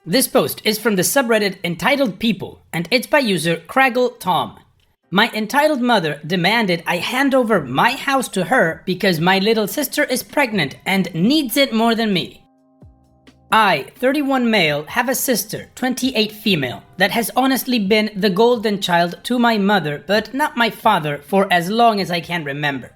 This post is from the subreddit Entitled People, and it's by user Craggle Tom. My entitled mother demanded I hand over my house to her because my little sister is pregnant and needs it more than me. I, 31 male, have a sister, 28 female, that has honestly been the golden child to my mother, but not my father, for as long as I can remember.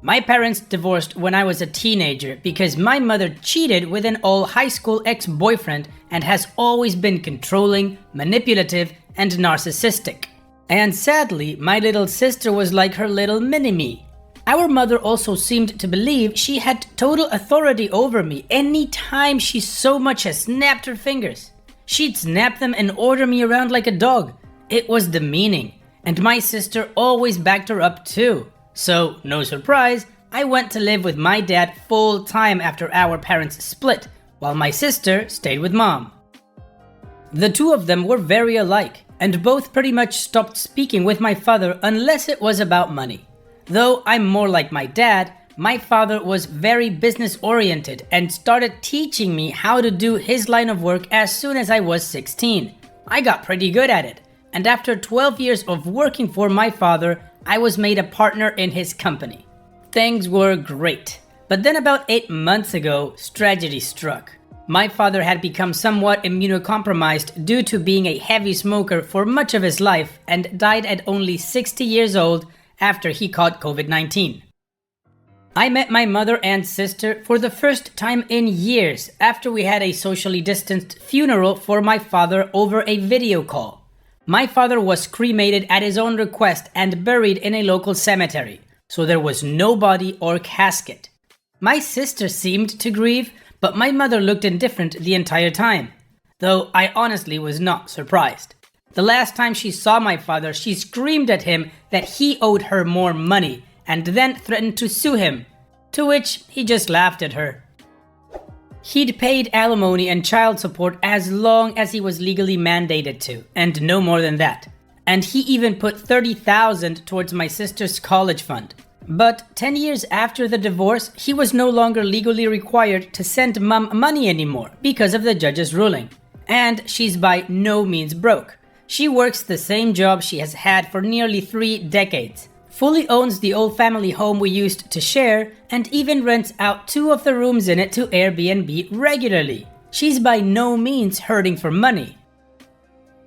My parents divorced when I was a teenager because my mother cheated with an all-high school ex-boyfriend and has always been controlling, manipulative, and narcissistic. And sadly, my little sister was like her little mini-me. Our mother also seemed to believe she had total authority over me any time she so much as snapped her fingers. She'd snap them and order me around like a dog. It was demeaning, and my sister always backed her up too. So, no surprise, I went to live with my dad full time after our parents split, while my sister stayed with mom. The two of them were very alike, and both pretty much stopped speaking with my father unless it was about money. Though I'm more like my dad, my father was very business oriented and started teaching me how to do his line of work as soon as I was 16. I got pretty good at it, and after 12 years of working for my father, I was made a partner in his company. Things were great, but then about 8 months ago, tragedy struck. My father had become somewhat immunocompromised due to being a heavy smoker for much of his life and died at only 60 years old after he caught COVID-19. I met my mother and sister for the first time in years after we had a socially distanced funeral for my father over a video call. My father was cremated at his own request and buried in a local cemetery, so there was no body or casket. My sister seemed to grieve, but my mother looked indifferent the entire time, though I honestly was not surprised. The last time she saw my father, she screamed at him that he owed her more money and then threatened to sue him, to which he just laughed at her. He'd paid alimony and child support as long as he was legally mandated to, and no more than that. And he even put $30,000 towards my sister's college fund. But 10 years after the divorce, he was no longer legally required to send mom money anymore because of the judge's ruling. And she's by no means broke. She works the same job she has had for nearly 3 decades. Fully owns the old family home we used to share, and even rents out 2 of the rooms in it to Airbnb regularly. She's by no means hurting for money.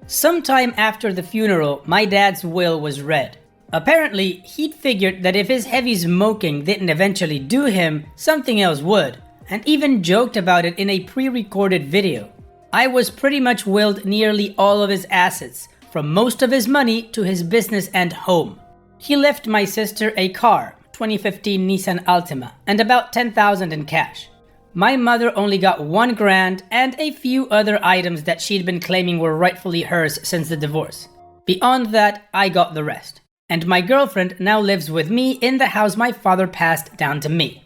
Sometime after the funeral, my dad's will was read. Apparently, he'd figured that if his heavy smoking didn't eventually do him, something else would, and even joked about it in a pre-recorded video. I was pretty much willed nearly all of his assets, from most of his money to his business and home. He left my sister a car, 2015 Nissan Altima, and about $10,000 in cash. My mother only got $1,000 and a few other items that she'd been claiming were rightfully hers since the divorce. Beyond that, I got the rest. And my girlfriend now lives with me in the house my father passed down to me.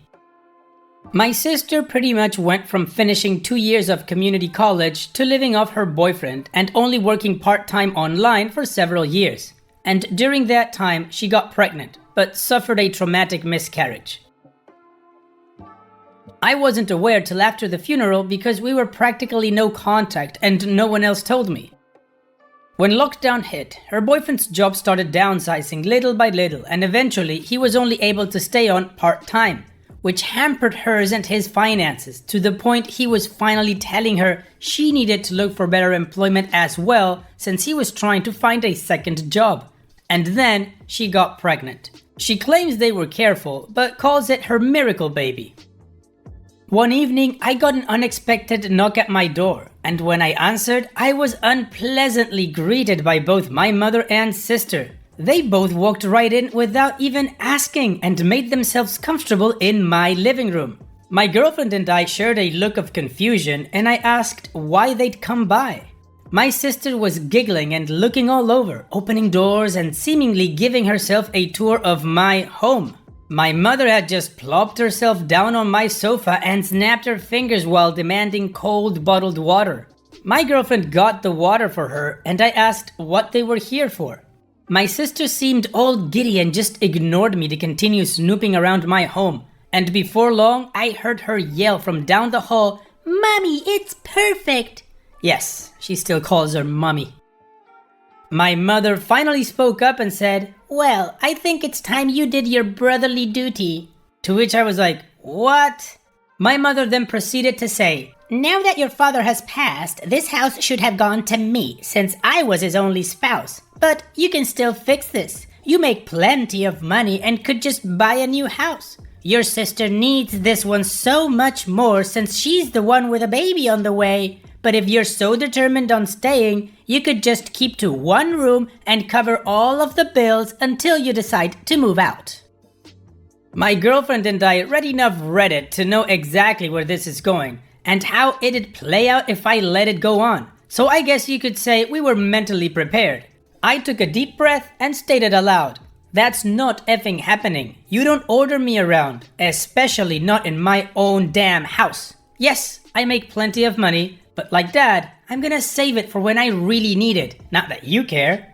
My sister pretty much went from finishing 2 years of community college to living off her boyfriend and only working part-time online for several years. And during that time, she got pregnant, but suffered a traumatic miscarriage. I wasn't aware till after the funeral because we were practically no contact and no one else told me. When lockdown hit, her boyfriend's job started downsizing little by little, and eventually he was only able to stay on part-time, which hampered hers and his finances to the point he was finally telling her she needed to look for better employment as well since he was trying to find a second job. And then she got pregnant. She claims they were careful, but calls it her miracle baby. One evening, I got an unexpected knock at my door, and when I answered, I was unpleasantly greeted by both my mother and sister. They both walked right in without even asking and made themselves comfortable in my living room. My girlfriend and I shared a look of confusion, and I asked why they'd come by. My sister was giggling and looking all over, opening doors and seemingly giving herself a tour of my home. My mother had just plopped herself down on my sofa and snapped her fingers while demanding cold bottled water. My girlfriend got the water for her, and I asked what they were here for. My sister seemed all giddy and just ignored me to continue snooping around my home. And before long, I heard her yell from down the hall, "Mommy, it's perfect!" Yes, she still calls her mommy. My mother finally spoke up and said, "Well, I think it's time you did your brotherly duty." To which I was like, "What?" My mother then proceeded to say, "Now that your father has passed, this house should have gone to me since I was his only spouse. But you can still fix this. You make plenty of money and could just buy a new house. Your sister needs this one so much more since she's the one with a baby on the way. But if you're so determined on staying, you could just keep to one room and cover all of the bills until you decide to move out." My girlfriend and I read enough Reddit to know exactly where this is going and how it'd play out if I let it go on. So I guess you could say we were mentally prepared. I took a deep breath and stated aloud, "That's not effing happening. You don't order me around, especially not in my own damn house. Yes, I make plenty of money, but like Dad, I'm gonna save it for when I really need it, not that you care."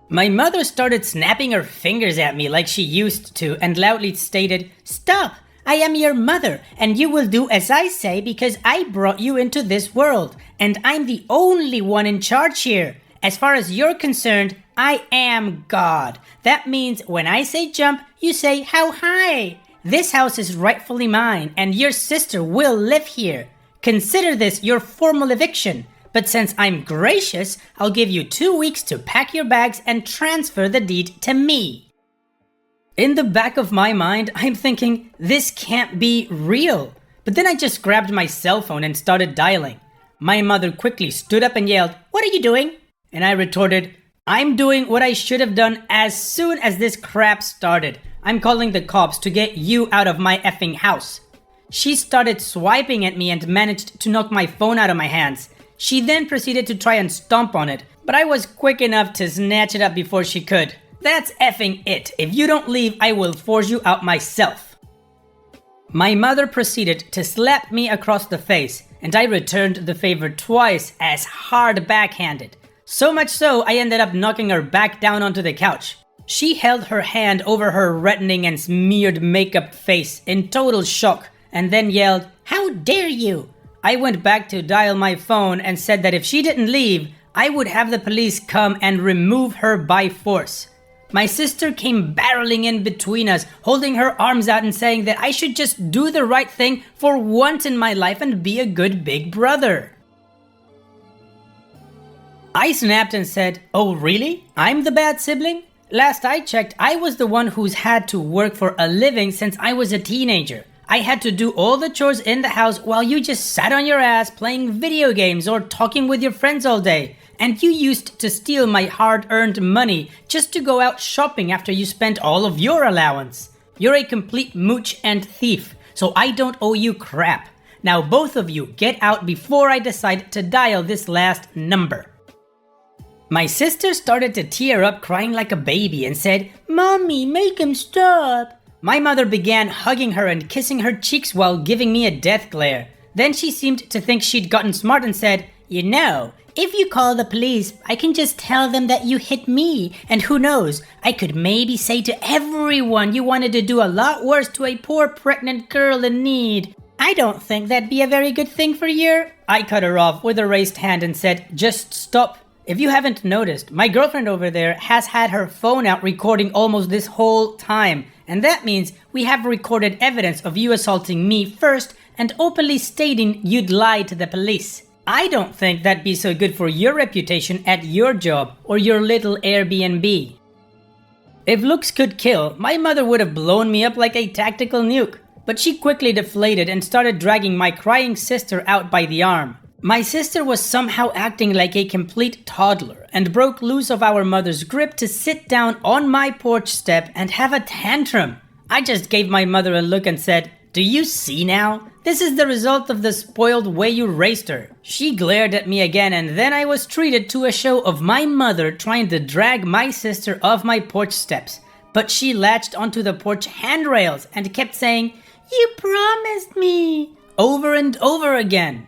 My mother started snapping her fingers at me like she used to and loudly stated, "Stop! I am your mother and you will do as I say because I brought you into this world and I'm the only one in charge here. As far as you're concerned, I am God. That means when I say jump, you say how high. This house is rightfully mine and your sister will live here. Consider this your formal eviction. But since I'm gracious, I'll give you 2 weeks to pack your bags and transfer the deed to me." In the back of my mind, I'm thinking, this can't be real. But then I just grabbed my cell phone and started dialing. My mother quickly stood up and yelled, "What are you doing?" And I retorted, "I'm doing what I should have done as soon as this crap started. I'm calling the cops to get you out of my effing house." She started swiping at me and managed to knock my phone out of my hands. She then proceeded to try and stomp on it, but I was quick enough to snatch it up before she could. That's effing it. If you don't leave, I will force you out myself. My mother proceeded to slap me across the face, and I returned the favor twice as hard backhanded. So much so, I ended up knocking her back down onto the couch. She held her hand over her reddening and smeared makeup face in total shock, and then yelled, "How dare you!" I went back to dial my phone and said that if she didn't leave, I would have the police come and remove her by force. My sister came barreling in between us, holding her arms out and saying that I should just do the right thing for once in my life and be a good big brother. I snapped and said, "Oh really? I'm the bad sibling? Last I checked, I was the one who's had to work for a living since I was a teenager. I had to do all the chores in the house while you just sat on your ass playing video games or talking with your friends all day. And you used to steal my hard-earned money just to go out shopping after you spent all of your allowance. You're a complete mooch and thief, so I don't owe you crap. Now both of you get out before I decide to dial this last number." My sister started to tear up crying like a baby and said, "Mommy, make him stop." My mother began hugging her and kissing her cheeks while giving me a death glare. Then she seemed to think she'd gotten smart and said, "You know, if you call the police, I can just tell them that you hit me, and who knows, I could maybe say to everyone you wanted to do a lot worse to a poor pregnant girl in need. I don't think that'd be a very good thing for your—" I cut her off with a raised hand and said, "Just stop. If you haven't noticed, my girlfriend over there has had her phone out recording almost this whole time, and that means we have recorded evidence of you assaulting me first and openly stating you'd lied to the police. I don't think that'd be so good for your reputation at your job or your little Airbnb." If looks could kill, my mother would have blown me up like a tactical nuke, but she quickly deflated and started dragging my crying sister out by the arm. My sister was somehow acting like a complete toddler and broke loose of our mother's grip to sit down on my porch step and have a tantrum. I just gave my mother a look and said, "Do you see now? This is the result of the spoiled way you raised her." She glared at me again, and then I was treated to a show of my mother trying to drag my sister off my porch steps. But she latched onto the porch handrails and kept saying, "You promised me," over and over again.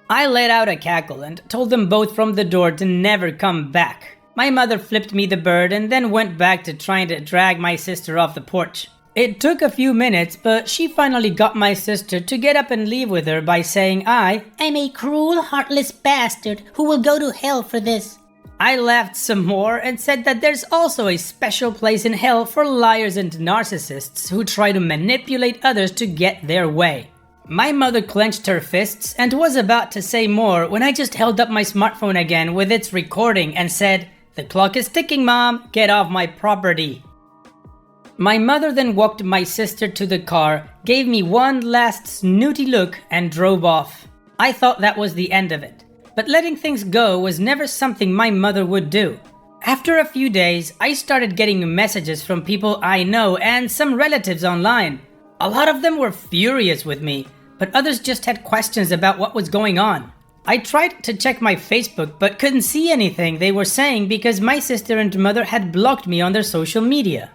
I let out a cackle and told them both from the door to never come back. My mother flipped me the bird and then went back to trying to drag my sister off the porch. It took a few minutes, but she finally got my sister to get up and leave with her by saying I'm a cruel, heartless bastard who will go to hell for this. I laughed some more and said that there's also a special place in hell for liars and narcissists who try to manipulate others to get their way. My mother clenched her fists and was about to say more when I just held up my smartphone again with its recording and said, "The clock is ticking, Mom, get off my property." My mother then walked my sister to the car, gave me one last snooty look and drove off. I thought that was the end of it. But letting things go was never something my mother would do. After a few days, I started getting messages from people I know and some relatives online. A lot of them were furious with me, but others just had questions about what was going on. I tried to check my Facebook but couldn't see anything they were saying because my sister and mother had blocked me on their social media.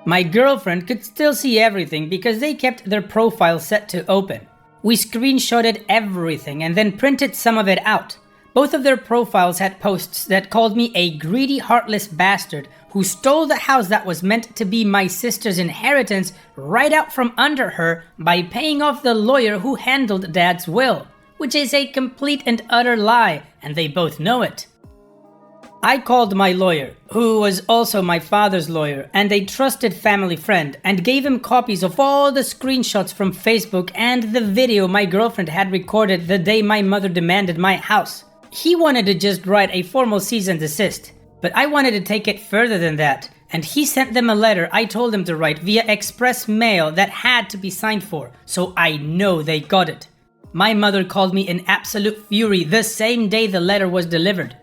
My girlfriend could still see everything because they kept their profile set to open. We screenshotted everything and then printed some of it out. Both of their profiles had posts that called me a greedy, heartless bastard who stole the house that was meant to be my sister's inheritance right out from under her by paying off the lawyer who handled Dad's will, which is a complete and utter lie, and they both know it. I called my lawyer, who was also my father's lawyer and a trusted family friend, and gave him copies of all the screenshots from Facebook and the video my girlfriend had recorded the day my mother demanded my house. He wanted to just write a formal cease and desist, but I wanted to take it further than that, and he sent them a letter I told him to write via express mail that had to be signed for, so I know they got it. My mother called me in absolute fury the same day the letter was delivered.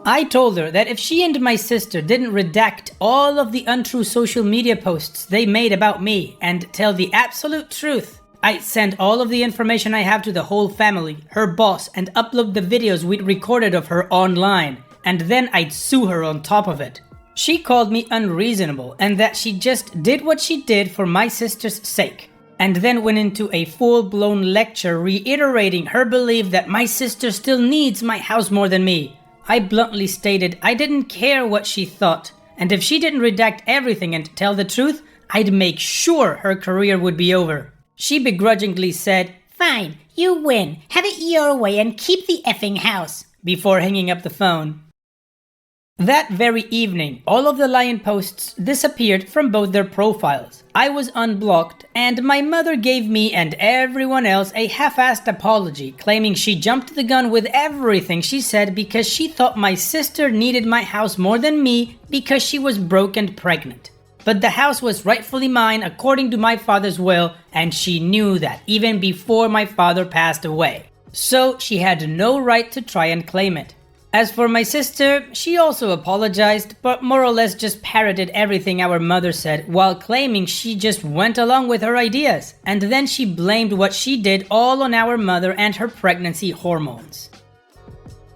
I told her that if she and my sister didn't redact all of the untrue social media posts they made about me and tell the absolute truth, I'd send all of the information I have to the whole family, her boss, and upload the videos we'd recorded of her online, and then I'd sue her on top of it. She called me unreasonable and that she just did what she did for my sister's sake, and then went into a full-blown lecture reiterating her belief that my sister still needs my house more than me. I bluntly stated I didn't care what she thought, and if she didn't redact everything and tell the truth, I'd make sure her career would be over. She begrudgingly said, "Fine, you win. Have it your way and keep the effing house," before hanging up the phone. That very evening, all of the Lion posts disappeared from both their profiles. I was unblocked, and my mother gave me and everyone else a half-assed apology, claiming she jumped the gun with everything she said because she thought my sister needed my house more than me because she was broke and pregnant. But the house was rightfully mine according to my father's will, and she knew that even before my father passed away. So she had no right to try and claim it. As for my sister, she also apologized, but more or less just parroted everything our mother said while claiming she just went along with her ideas, and then she blamed what she did all on our mother and her pregnancy hormones.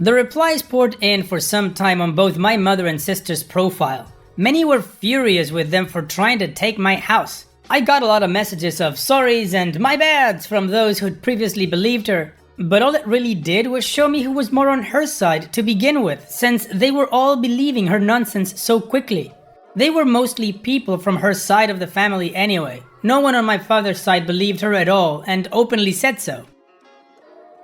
The replies poured in for some time on both my mother and sister's profile. Many were furious with them for trying to take my house. I got a lot of messages of sorries and my bads from those who'd previously believed her. But all it really did was show me who was more on her side to begin with, since they were all believing her nonsense so quickly. They were mostly people from her side of the family anyway. No one on my father's side believed her at all, and openly said so.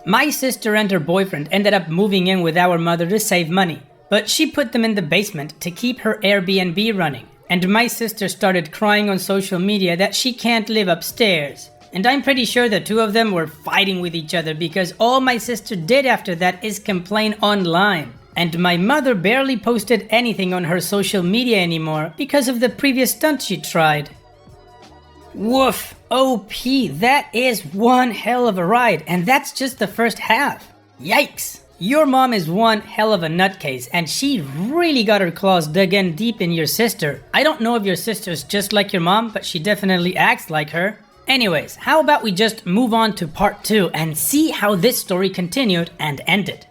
My sister and her boyfriend ended up moving in with our mother to save money, but she put them in the basement to keep her Airbnb running, and my sister started crying on social media that she can't live upstairs. And I'm pretty sure the two of them were fighting with each other because all my sister did after that is complain online. And my mother barely posted anything on her social media anymore because of the previous stunt she tried. Woof, OP, that is one hell of a ride, and that's just the first half. Yikes! Your mom is one hell of a nutcase, and she really got her claws dug in deep in your sister. I don't know if your sister's just like your mom, but she definitely acts like her. Anyways, how about we just move on to part 2 and see how this story continued and ended.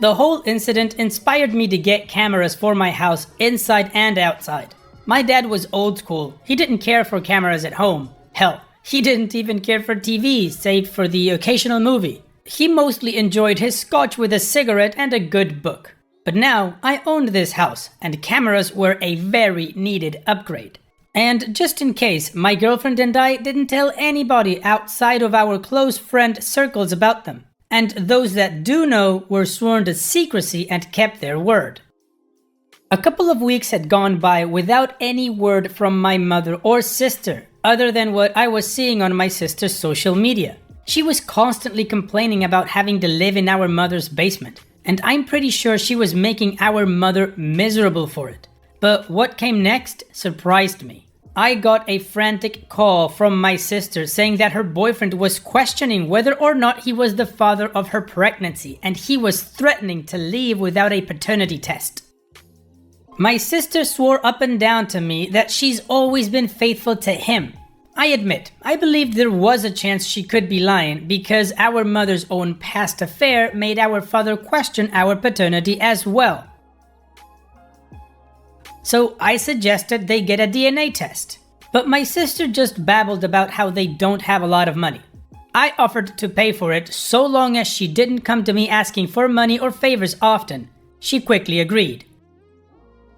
The whole incident inspired me to get cameras for my house inside and outside. My dad was old school. He didn't care for cameras at home. Hell, he didn't even care for TV, save for the occasional movie. He mostly enjoyed his scotch with a cigarette and a good book. But now I owned this house, and cameras were a very needed upgrade. And just in case, my girlfriend and I didn't tell anybody outside of our close friend circles about them. And those that do know were sworn to secrecy and kept their word. A couple of weeks had gone by without any word from my mother or sister, other than what I was seeing on my sister's social media. She was constantly complaining about having to live in our mother's basement, and I'm pretty sure she was making our mother miserable for it. But what came next surprised me. I got a frantic call from my sister saying that her boyfriend was questioning whether or not he was the father of her pregnancy, and he was threatening to leave without a paternity test. My sister swore up and down to me that she's always been faithful to him. I admit, I believed there was a chance she could be lying because our mother's own past affair made our father question our paternity as well. So I suggested they get a DNA test. But my sister just babbled about how they don't have a lot of money. I offered to pay for it so long as she didn't come to me asking for money or favors often. She quickly agreed.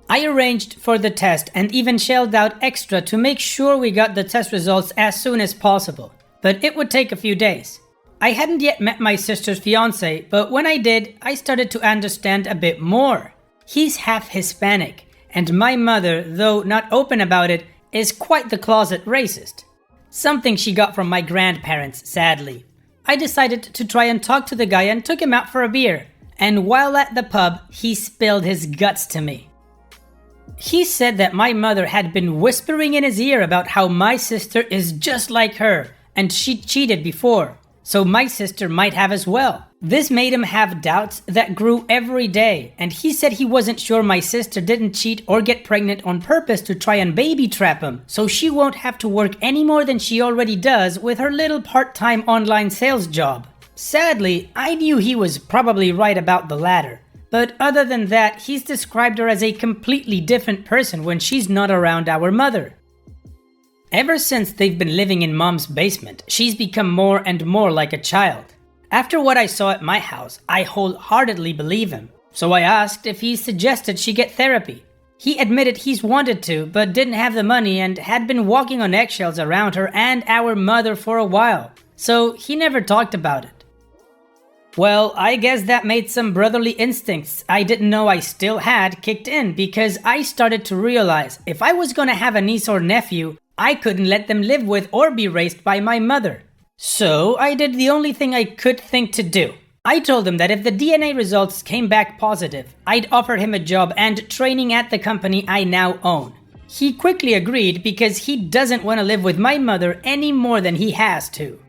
I arranged for the test and even shelled out extra to make sure we got the test results as soon as possible. But it would take a few days. I hadn't yet met my sister's fiancé, but when I did, I started to understand a bit more. He's half Hispanic, and my mother, though not open about it, is quite the closet racist. Something she got from my grandparents, sadly. I decided to try and talk to the guy and took him out for a beer. And while at the pub, he spilled his guts to me. He said that my mother had been whispering in his ear about how my sister is just like her, and she cheated before, so my sister might have as well. This made him have doubts that grew every day, and he said he wasn't sure my sister didn't cheat or get pregnant on purpose to try and baby trap him, so she won't have to work any more than she already does with her little part-time online sales job. Sadly, I knew he was probably right about the latter. But other than that, he's described her as a completely different person when she's not around our mother. Ever since they've been living in mom's basement, she's become more and more like a child. After what I saw at my house, I wholeheartedly believe him. So I asked if he suggested she get therapy. He admitted he's wanted to, but didn't have the money and had been walking on eggshells around her and our mother for a while. So he never talked about it. Well, I guess that made some brotherly instincts I didn't know I still had kicked in because I started to realize if I was gonna have a niece or nephew, I couldn't let them live with or be raised by my mother. So I did the only thing I could think to do. I told him that if the DNA results came back positive, I'd offer him a job and training at the company I now own. He quickly agreed because he doesn't want to live with my mother any more than he has to.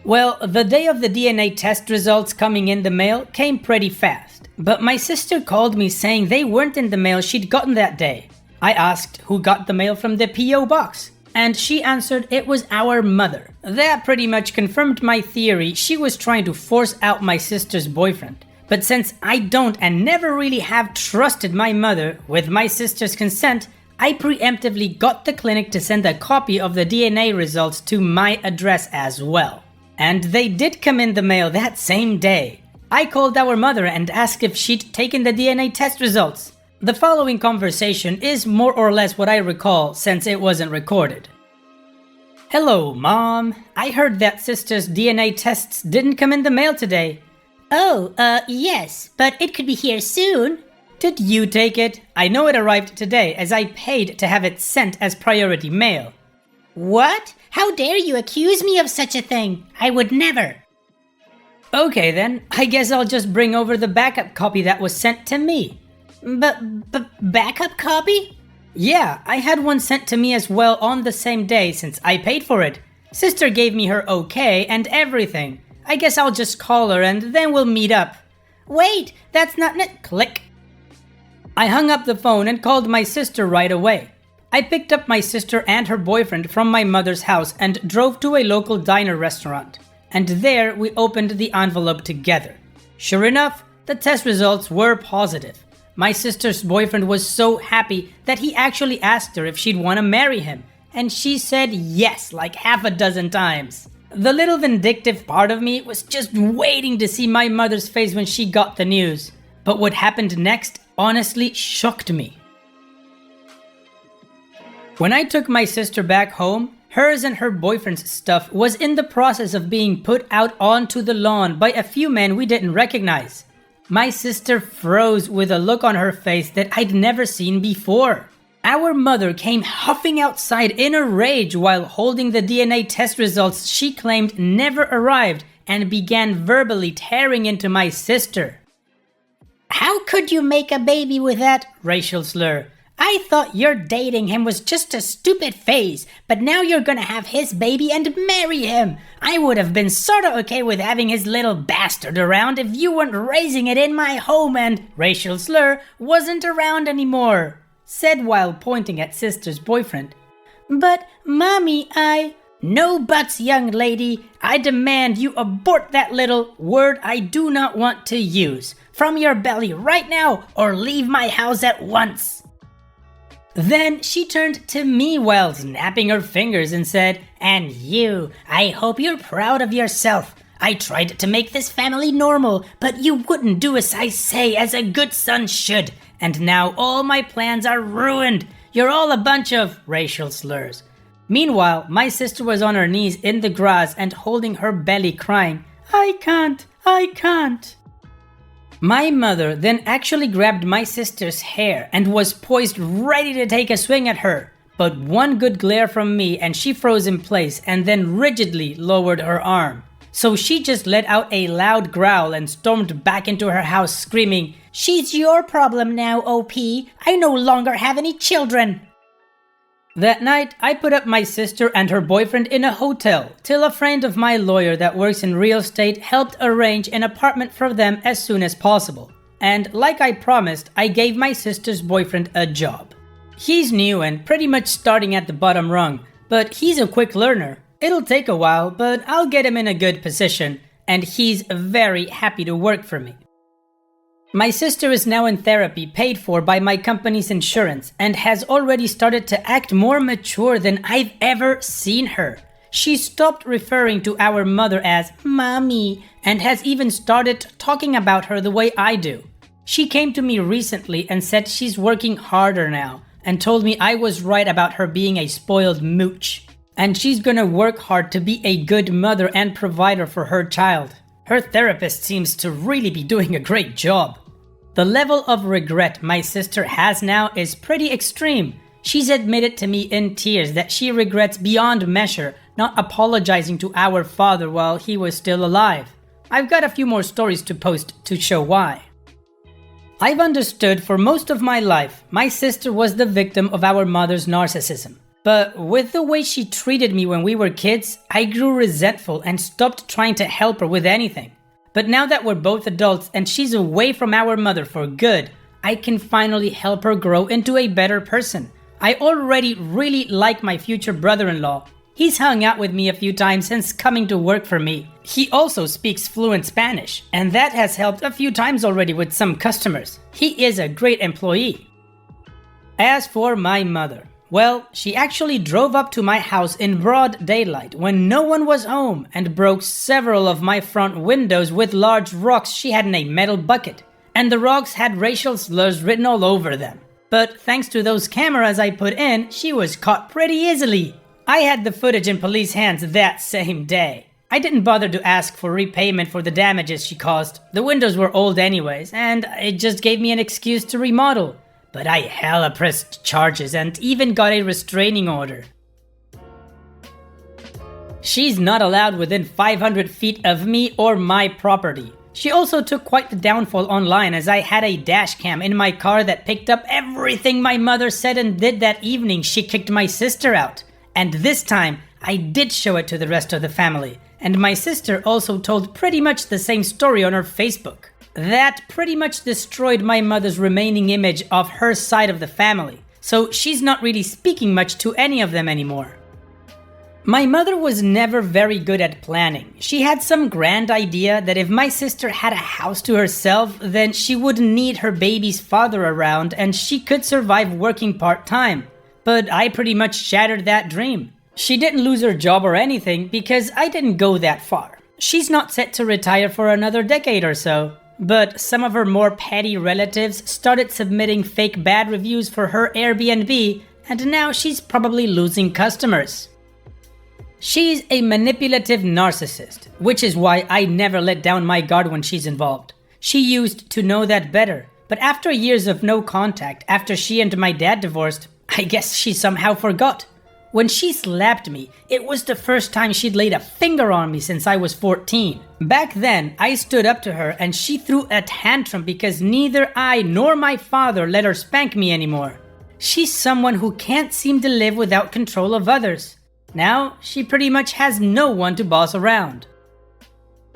Well, the day of the DNA test results coming in the mail came pretty fast, but my sister called me saying they weren't in the mail she'd gotten that day. I asked who got the mail from the P.O. box, and she answered it was our mother. That pretty much confirmed my theory she was trying to force out my sister's boyfriend. But since I don't and never really have trusted my mother, with my sister's consent, I preemptively got the clinic to send a copy of the DNA results to my address as well. And they did come in the mail that same day. I called our mother and asked if she'd taken the DNA test results. The following conversation is more or less what I recall since it wasn't recorded. Hello, Mom. I heard that sister's DNA tests didn't come in the mail today. Yes, but it could be here soon. Did you take it? I know it arrived today as I paid to have it sent as priority mail. What? How dare you accuse me of such a thing? I would never. Okay then, I guess I'll just bring over the backup copy that was sent to me. Backup copy? Yeah, I had one sent to me as well on the same day since I paid for it. Sister gave me her okay and everything. I guess I'll just call her and then we'll meet up. Wait, that's not Click. I hung up the phone and called my sister right away. I picked up my sister and her boyfriend from my mother's house and drove to a local diner restaurant. And there we opened the envelope together. Sure enough, the test results were positive. My sister's boyfriend was so happy that he actually asked her if she'd want to marry him. And she said yes like half a dozen times. The little vindictive part of me was just waiting to see my mother's face when she got the news. But what happened next honestly shocked me. When I took my sister back home, hers and her boyfriend's stuff was in the process of being put out onto the lawn by a few men we didn't recognize. My sister froze with a look on her face that I'd never seen before. Our mother came huffing outside in a rage while holding the DNA test results she claimed never arrived and began verbally tearing into my sister. How could you make a baby with that racial slur? I thought your dating him was just a stupid phase, but now you're gonna have his baby and marry him. I would have been sorta okay with having his little bastard around if you weren't raising it in my home and racial slur wasn't around anymore, said while pointing at sister's boyfriend. But, Mommy, No buts, young lady. I demand you abort that little word I do not want to use from your belly right now or leave my house at once. Then she turned to me while snapping her fingers and said, And you, I hope you're proud of yourself. I tried to make this family normal, but you wouldn't do as I say as a good son should. And now all my plans are ruined. You're all a bunch of racial slurs. Meanwhile, my sister was on her knees in the grass and holding her belly crying, I can't. My mother then actually grabbed my sister's hair and was poised ready to take a swing at her. But one good glare from me and she froze in place and then rigidly lowered her arm. So she just let out a loud growl and stormed back into her house screaming, She's your problem now, OP. I no longer have any children. That night, I put up my sister and her boyfriend in a hotel till a friend of my lawyer that works in real estate helped arrange an apartment for them as soon as possible. And like I promised, I gave my sister's boyfriend a job. He's new and pretty much starting at the bottom rung, but he's a quick learner. It'll take a while, but I'll get him in a good position, and he's very happy to work for me. My sister is now in therapy paid for by my company's insurance and has already started to act more mature than I've ever seen her. She stopped referring to our mother as Mommy and has even started talking about her the way I do. She came to me recently and said she's working harder now and told me I was right about her being a spoiled mooch. And she's gonna work hard to be a good mother and provider for her child. Her therapist seems to really be doing a great job. The level of regret my sister has now is pretty extreme. She's admitted to me in tears that she regrets beyond measure not apologizing to our father while he was still alive. I've got a few more stories to post to show why. I've understood for most of my life my sister was the victim of our mother's narcissism. But with the way she treated me when we were kids, I grew resentful and stopped trying to help her with anything. But now that we're both adults and she's away from our mother for good, I can finally help her grow into a better person. I already really like my future brother-in-law. He's hung out with me a few times since coming to work for me. He also speaks fluent Spanish, and that has helped a few times already with some customers. He is a great employee. As for my mother, well, she actually drove up to my house in broad daylight when no one was home and broke several of my front windows with large rocks she had in a metal bucket. And the rocks had racial slurs written all over them. But thanks to those cameras I put in, she was caught pretty easily. I had the footage in police hands that same day. I didn't bother to ask for repayment for the damages she caused. The windows were old anyways, and it just gave me an excuse to remodel. But I hella pressed charges and even got a restraining order. She's not allowed within 500 feet of me or my property. She also took quite the downfall online as I had a dash cam in my car that picked up everything my mother said and did that evening she kicked my sister out. And this time, I did show it to the rest of the family. And my sister also told pretty much the same story on her Facebook. That pretty much destroyed my mother's remaining image of her side of the family, so she's not really speaking much to any of them anymore. My mother was never very good at planning. She had some grand idea that if my sister had a house to herself, then she wouldn't need her baby's father around and she could survive working part-time. But I pretty much shattered that dream. She didn't lose her job or anything because I didn't go that far. She's not set to retire for another decade or so. But some of her more petty relatives started submitting fake bad reviews for her Airbnb, and now she's probably losing customers. She's a manipulative narcissist, which is why I never let down my guard when she's involved. She used to know that better, but after years of no contact, after she and my dad divorced, I guess she somehow forgot. When she slapped me, it was the first time she'd laid a finger on me since I was 14. Back then, I stood up to her and she threw a tantrum because neither I nor my father let her spank me anymore. She's someone who can't seem to live without control of others. Now, she pretty much has no one to boss around.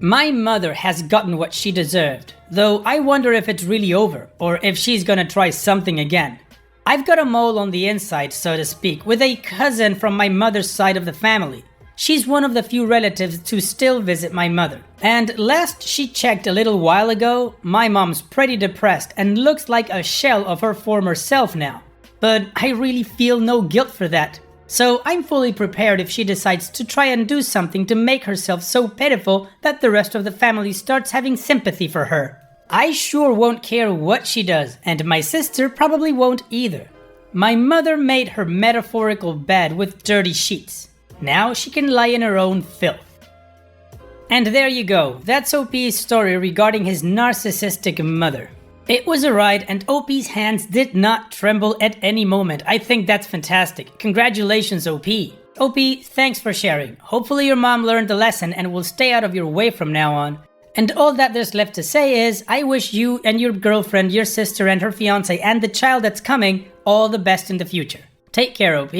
My mother has gotten what she deserved, though I wonder if it's really over, or if she's gonna try something again. I've got a mole on the inside, so to speak, with a cousin from my mother's side of the family. She's one of the few relatives to still visit my mother. And last she checked a little while ago, my mom's pretty depressed and looks like a shell of her former self now. But I really feel no guilt for that. So I'm fully prepared if she decides to try and do something to make herself so pitiful that the rest of the family starts having sympathy for her. I sure won't care what she does, and my sister probably won't either. My mother made her metaphorical bed with dirty sheets. Now she can lie in her own filth. And there you go, that's OP's story regarding his narcissistic mother. It was a ride and OP's hands did not tremble at any moment. I think that's fantastic. Congratulations, OP. OP, thanks for sharing. Hopefully your mom learned the lesson and will stay out of your way from now on. And all that there's left to say is, I wish you and your girlfriend, your sister and her fiancé and the child that's coming all the best in the future. Take care, OP.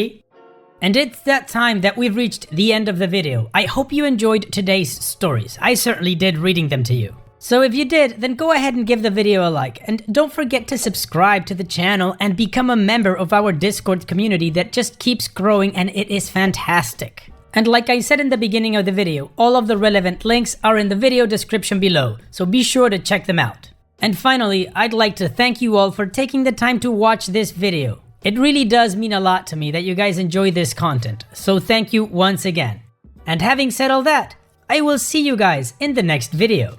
And it's that time that we've reached the end of the video. I hope you enjoyed today's stories. I certainly did reading them to you. So if you did, then go ahead and give the video a like. And don't forget to subscribe to the channel and become a member of our Discord community that just keeps growing and it is fantastic. And like I said in the beginning of the video, all of the relevant links are in the video description below, so be sure to check them out. And finally, I'd like to thank you all for taking the time to watch this video. It really does mean a lot to me that you guys enjoy this content, so thank you once again. And having said all that, I will see you guys in the next video.